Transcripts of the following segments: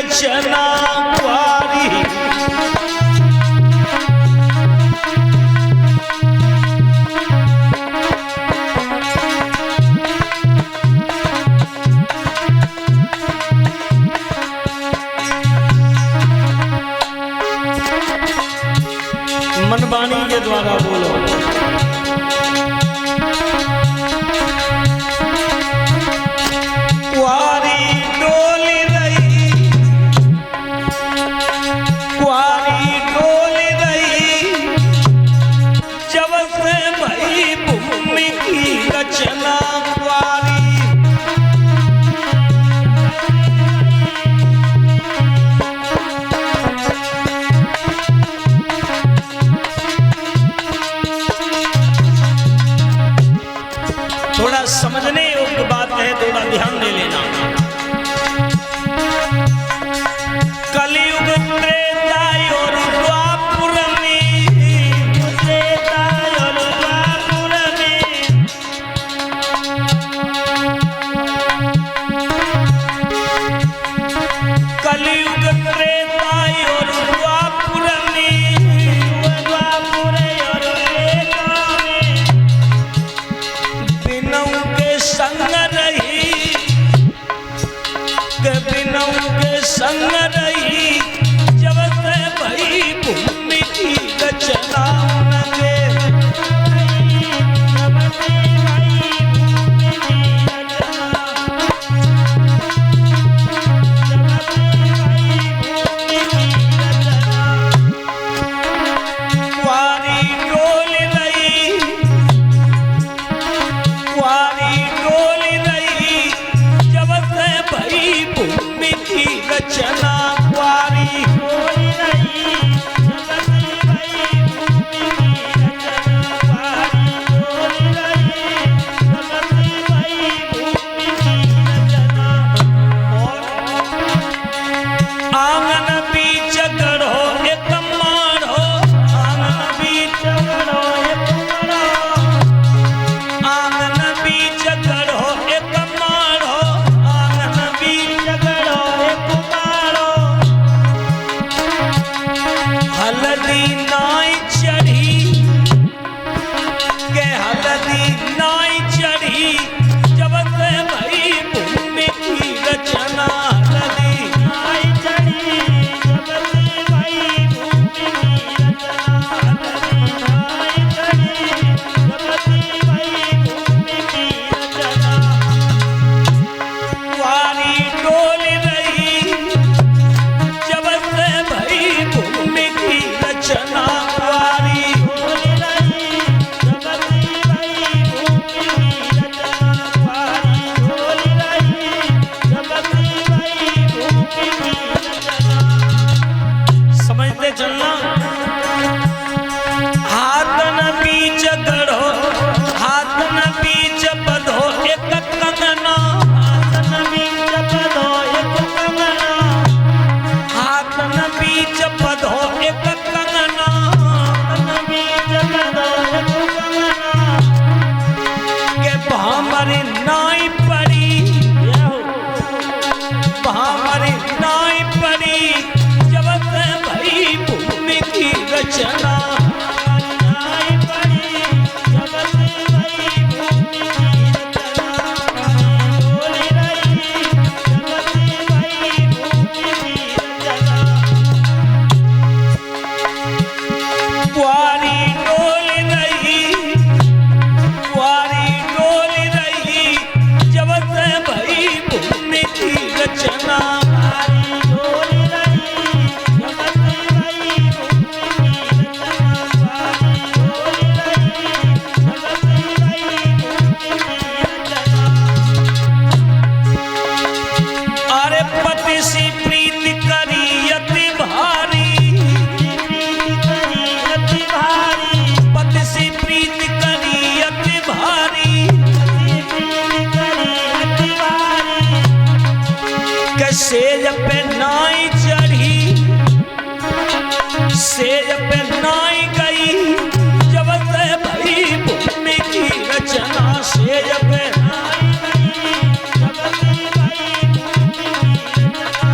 रचना वारी। मनवाणी के द्वारा बोलो। कुआरी डोली रही, कुआरी डोली रही, जब से भई भूमि की रचना कुआरी। थोड़ा समझने योग्य बात है, थोड़ा ध्यान दे लेना। कलयुग त्रेता और द्वापर में, त्रेता और द्वापर में, कलयुग त्रेता और द्वापर में, द्वापर और त्रेता में बिनऊ के संग रही, बिनऊ के संग रही, जब से भई भूमि की रचना नगे। जब से भई भूमि की रचना, जब से भई भूमि की रचना। कुआरी डोली रही, कुआरी डोली रही, जब से भई भूमि की रचना कुआरी डोली रही, जब से भई भूमि की रचना कुआरी डोली रही, जब से भई भूमि की रचना। आंगन बीच गढ़ो एक माढ़ो, आंगन बीच गढ़ो एक माढ़ो, आंगन बीच गढ़ो एक माढ़ो, आंगन बीच गढ़ो एक माढ़ो। हल्दी नाई चढ़ी, के हल्दी नाई चढ़ी, जब से भई भूमि की रचना। हल्दी नाई चढ़ी, जब से भई भूमि की रचना। हल्दी नाई चढ़ी, जब से भई भूमि की रचना। कुआरी डोली रही, जब से भई भूमि की रचना। कुआरी डोली रही, जब से भई भूमि की रचना। कुआरी डोली रही, जब से भई भूमि की रचना। समझते चलना। हाथ न बीच गढ़ो, हाथ न बीच बधो एक कंगना, हाथ न बीच बधो एक कंगना, हाथ न बीच बधो एक कंगना, हाथ न बीच बधो एक कंगना। के भामरी नाई पड़ी, भामरी नाई पड़ी, जब से भई भूमि की रचना। नाई पड़ी, जब से भई भूमि की रचना। डोली रही, जब से भई भूमि की रचना। कुआरी डोली रही, कुआरी डोली रही, जब से भई भूमि की रचना। कुआरी डोली रही, जब से भई भूमि की रचना। कुआरी डोली रही, जब से भई भूमि की रचना। अरे पति सी प्रीति करी अति भारी, प्रीति करी अति भारी, पति सी प्रीति करी अति भारी, पति प्रीति करी अति भारी। के सेज पे नाई चढ़ी, सेज पे नाई गई, जब से भई भूमि की रचना। सेज पे नाई गई, जब से भई भूमि की रचना।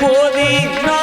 गोरी ना